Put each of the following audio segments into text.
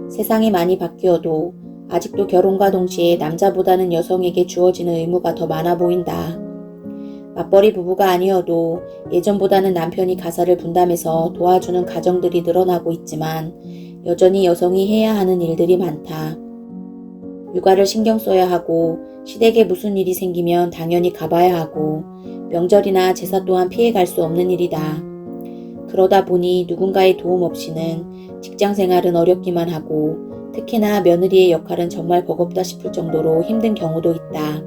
세상이 많이 바뀌어도 아직도 결혼과 동시에 남자보다는 여성에게 주어지는 의무가 더 많아 보인다. 맞벌이 부부가 아니어도 예전보다는 남편이 가사를 분담해서 도와주는 가정들이 늘어나고 있지만 여전히 여성이 해야 하는 일들이 많다. 육아를 신경 써야 하고 시댁에 무슨 일이 생기면 당연히 가봐야 하고 명절이나 제사 또한 피해갈 수 없는 일이다. 그러다 보니 누군가의 도움 없이는 직장 생활은 어렵기만 하고 특히나 며느리의 역할은 정말 버겁다 싶을 정도로 힘든 경우도 있다.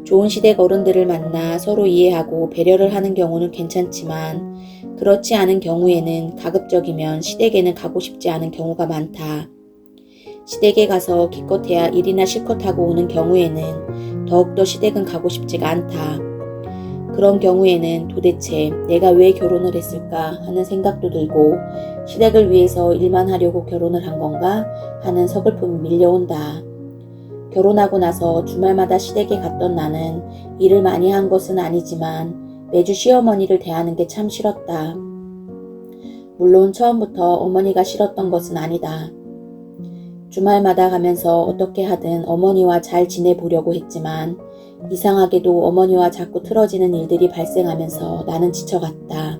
좋은 시댁 어른들을 만나 서로 이해하고 배려를 하는 경우는 괜찮지만 그렇지 않은 경우에는 가급적이면 시댁에는 가고 싶지 않은 경우가 많다. 시댁에 가서 기껏해야 일이나 실컷 하고 오는 경우에는 더욱더 시댁은 가고 싶지가 않다. 그런 경우에는 도대체 내가 왜 결혼을 했을까 하는 생각도 들고 시댁을 위해서 일만 하려고 결혼을 한 건가 하는 서글픔이 밀려온다. 결혼하고 나서 주말마다 시댁에 갔던 나는 일을 많이 한 것은 아니지만 매주 시어머니를 대하는 게 참 싫었다. 물론 처음부터 어머니가 싫었던 것은 아니다. 주말마다 가면서 어떻게 하든 어머니와 잘 지내보려고 했지만 이상하게도 어머니와 자꾸 틀어지는 일들이 발생하면서 나는 지쳐갔다.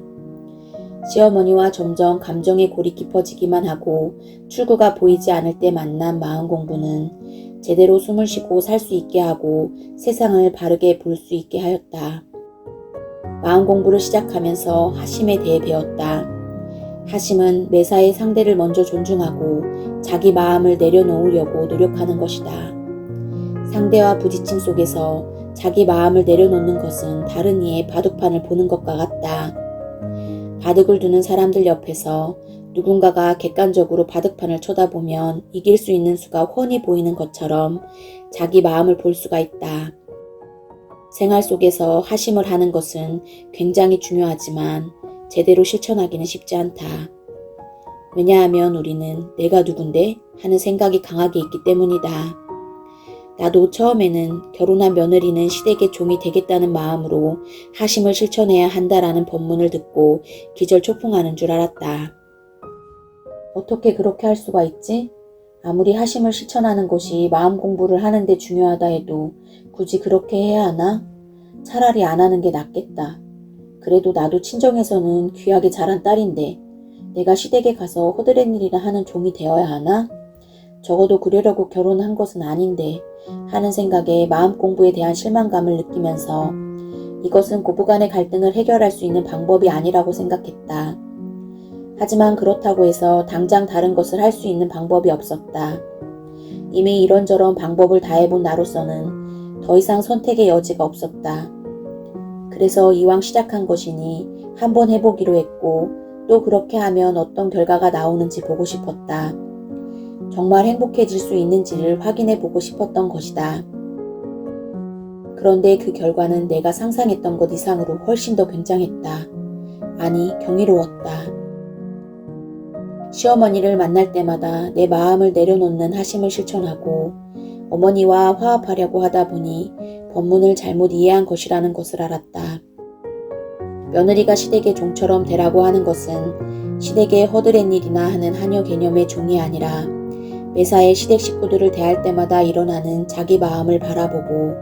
시어머니와 점점 감정의 골이 깊어지기만 하고 출구가 보이지 않을 때 만난 마음 공부는 제대로 숨을 쉬고 살 수 있게 하고 세상을 바르게 볼 수 있게 하였다. 마음 공부를 시작하면서 하심에 대해 배웠다. 하심은 매사에 상대를 먼저 존중하고 자기 마음을 내려놓으려고 노력하는 것이다. 상대와 부딪힘 속에서 자기 마음을 내려놓는 것은 다른 이의 바둑판을 보는 것과 같다. 바둑을 두는 사람들 옆에서 누군가가 객관적으로 바둑판을 쳐다보면 이길 수 있는 수가 훤히 보이는 것처럼 자기 마음을 볼 수가 있다. 생활 속에서 하심을 하는 것은 굉장히 중요하지만 제대로 실천하기는 쉽지 않다. 왜냐하면 우리는 내가 누군데 하는 생각이 강하게 있기 때문이다. 나도 처음에는 결혼한 며느리는 시댁의 종이 되겠다는 마음으로 하심을 실천해야 한다라는 법문을 듣고 기절초풍하는 줄 알았다. 어떻게 그렇게 할 수가 있지? 아무리 하심을 실천하는 것이 마음 공부를 하는데 중요하다 해도 굳이 그렇게 해야 하나? 차라리 안 하는 게 낫겠다. 그래도 나도 친정에서는 귀하게 자란 딸인데 내가 시댁에 가서 허드렛 일이나 하는 종이 되어야 하나? 적어도 그러려고 결혼한 것은 아닌데 하는 생각에 마음 공부에 대한 실망감을 느끼면서 이것은 고부간의 갈등을 해결할 수 있는 방법이 아니라고 생각했다. 하지만 그렇다고 해서 당장 다른 것을 할 수 있는 방법이 없었다. 이미 이런저런 방법을 다 해본 나로서는 더 이상 선택의 여지가 없었다. 그래서 이왕 시작한 것이니 한번 해보기로 했고 또 그렇게 하면 어떤 결과가 나오는지 보고 싶었다. 정말 행복해질 수 있는지를 확인해 보고 싶었던 것이다. 그런데 그 결과는 내가 상상했던 것 이상으로 훨씬 더 굉장했다. 아니, 경이로웠다. 시어머니를 만날 때마다 내 마음을 내려놓는 하심을 실천하고 어머니와 화합하려고 하다 보니 법문을 잘못 이해한 것이라는 것을 알았다. 며느리가 시댁의 종처럼 되라고 하는 것은 시댁의 허드렛 일이나 하는 하녀 개념의 종이 아니라 매사에 시댁 식구들을 대할 때마다 일어나는 자기 마음을 바라보고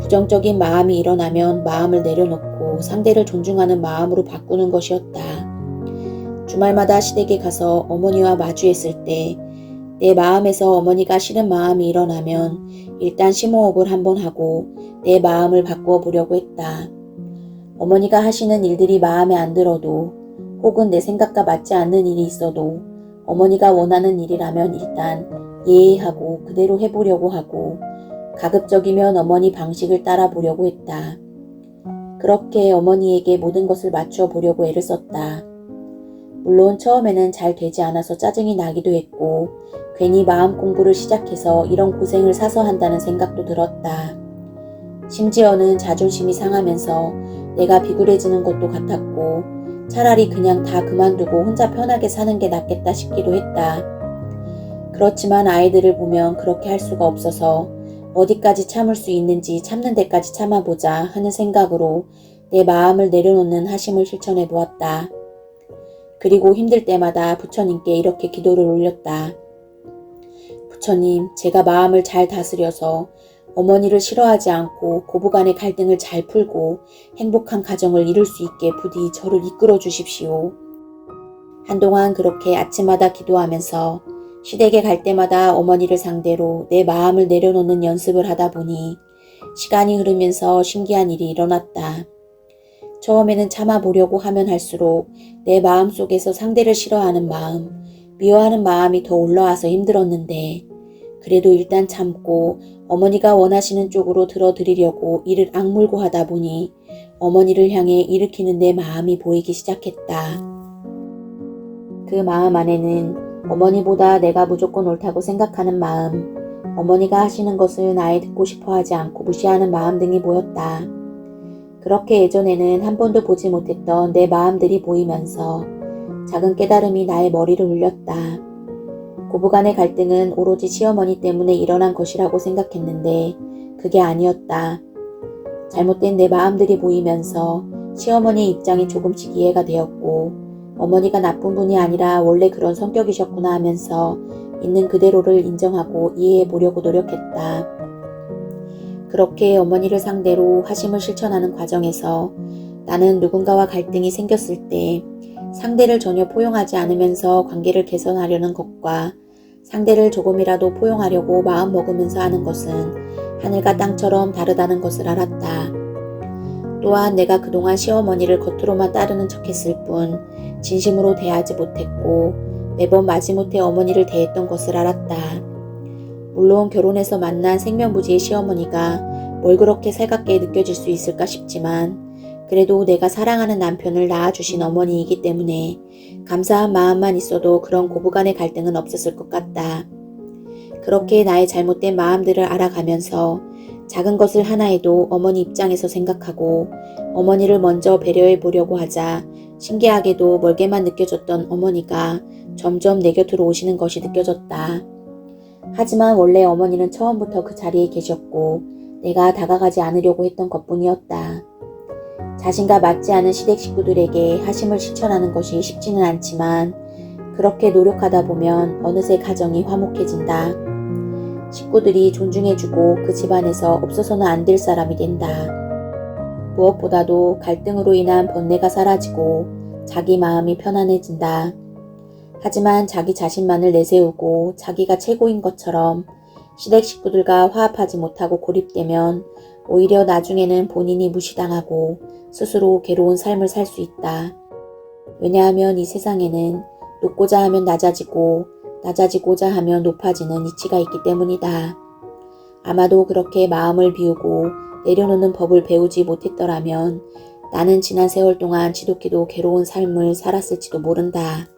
부정적인 마음이 일어나면 마음을 내려놓고 상대를 존중하는 마음으로 바꾸는 것이었다. 주말마다 시댁에 가서 어머니와 마주했을 때 내 마음에서 어머니가 싫은 마음이 일어나면 일단 심호흡을 한번 하고 내 마음을 바꾸어 보려고 했다. 어머니가 하시는 일들이 마음에 안 들어도 혹은 내 생각과 맞지 않는 일이 있어도 어머니가 원하는 일이라면 일단 예의하고 그대로 해보려고 하고 가급적이면 어머니 방식을 따라 보려고 했다. 그렇게 어머니에게 모든 것을 맞추어 보려고 애를 썼다. 물론 처음에는 잘 되지 않아서 짜증이 나기도 했고 괜히 마음 공부를 시작해서 이런 고생을 사서 한다는 생각도 들었다. 심지어는 자존심이 상하면서 내가 비굴해지는 것도 같았고 차라리 그냥 다 그만두고 혼자 편하게 사는 게 낫겠다 싶기도 했다. 그렇지만 아이들을 보면 그렇게 할 수가 없어서 어디까지 참을 수 있는지 참는 데까지 참아보자 하는 생각으로 내 마음을 내려놓는 하심을 실천해 보았다. 그리고 힘들 때마다 부처님께 이렇게 기도를 올렸다. 부처님, 제가 마음을 잘 다스려서 어머니를 싫어하지 않고 고부간의 갈등을 잘 풀고 행복한 가정을 이룰 수 있게 부디 저를 이끌어 주십시오. 한동안 그렇게 아침마다 기도하면서 시댁에 갈 때마다 어머니를 상대로 내 마음을 내려놓는 연습을 하다 보니 시간이 흐르면서 신기한 일이 일어났다. 처음에는 참아보려고 하면 할수록 내 마음 속에서 상대를 싫어하는 마음, 미워하는 마음이 더 올라와서 힘들었는데 그래도 일단 참고 어머니가 원하시는 쪽으로 들어드리려고 이를 악물고 하다 보니 어머니를 향해 일으키는 내 마음이 보이기 시작했다. 그 마음 안에는 어머니보다 내가 무조건 옳다고 생각하는 마음, 어머니가 하시는 것을 아예 듣고 싶어 하지 않고 무시하는 마음 등이 보였다. 그렇게 예전에는 한 번도 보지 못했던 내 마음들이 보이면서 작은 깨달음이 나의 머리를 울렸다. 고부간의 갈등은 오로지 시어머니 때문에 일어난 것이라고 생각했는데 그게 아니었다. 잘못된 내 마음들이 보이면서 시어머니의 입장이 조금씩 이해가 되었고 어머니가 나쁜 분이 아니라 원래 그런 성격이셨구나 하면서 있는 그대로를 인정하고 이해해 보려고 노력했다. 그렇게 어머니를 상대로 하심을 실천하는 과정에서 나는 누군가와 갈등이 생겼을 때 상대를 전혀 포용하지 않으면서 관계를 개선하려는 것과 상대를 조금이라도 포용하려고 마음먹으면서 하는 것은 하늘과 땅처럼 다르다는 것을 알았다. 또한 내가 그동안 시어머니를 겉으로만 따르는 척했을 뿐 진심으로 대하지 못했고 매번 마지못해 어머니를 대했던 것을 알았다. 물론 결혼해서 만난 생명부지의 시어머니가 뭘 그렇게 살갑게 느껴질 수 있을까 싶지만 그래도 내가 사랑하는 남편을 낳아주신 어머니이기 때문에 감사한 마음만 있어도 그런 고부간의 갈등은 없었을 것 같다. 그렇게 나의 잘못된 마음들을 알아가면서 작은 것을 하나에도 어머니 입장에서 생각하고 어머니를 먼저 배려해 보려고 하자 신기하게도 멀게만 느껴졌던 어머니가 점점 내 곁으로 오시는 것이 느껴졌다. 하지만 원래 어머니는 처음부터 그 자리에 계셨고 내가 다가가지 않으려고 했던 것뿐이었다. 자신과 맞지 않은 시댁 식구들에게 하심을 실천하는 것이 쉽지는 않지만 그렇게 노력하다 보면 어느새 가정이 화목해진다. 식구들이 존중해주고 그 집안에서 없어서는 안 될 사람이 된다. 무엇보다도 갈등으로 인한 번뇌가 사라지고 자기 마음이 편안해진다. 하지만 자기 자신만을 내세우고 자기가 최고인 것처럼 시댁 식구들과 화합하지 못하고 고립되면 오히려 나중에는 본인이 무시당하고 스스로 괴로운 삶을 살 수 있다. 왜냐하면 이 세상에는 높고자 하면 낮아지고 낮아지고자 하면 높아지는 이치가 있기 때문이다. 아마도 그렇게 마음을 비우고 내려놓는 법을 배우지 못했더라면 나는 지난 세월 동안 지독히도 괴로운 삶을 살았을지도 모른다.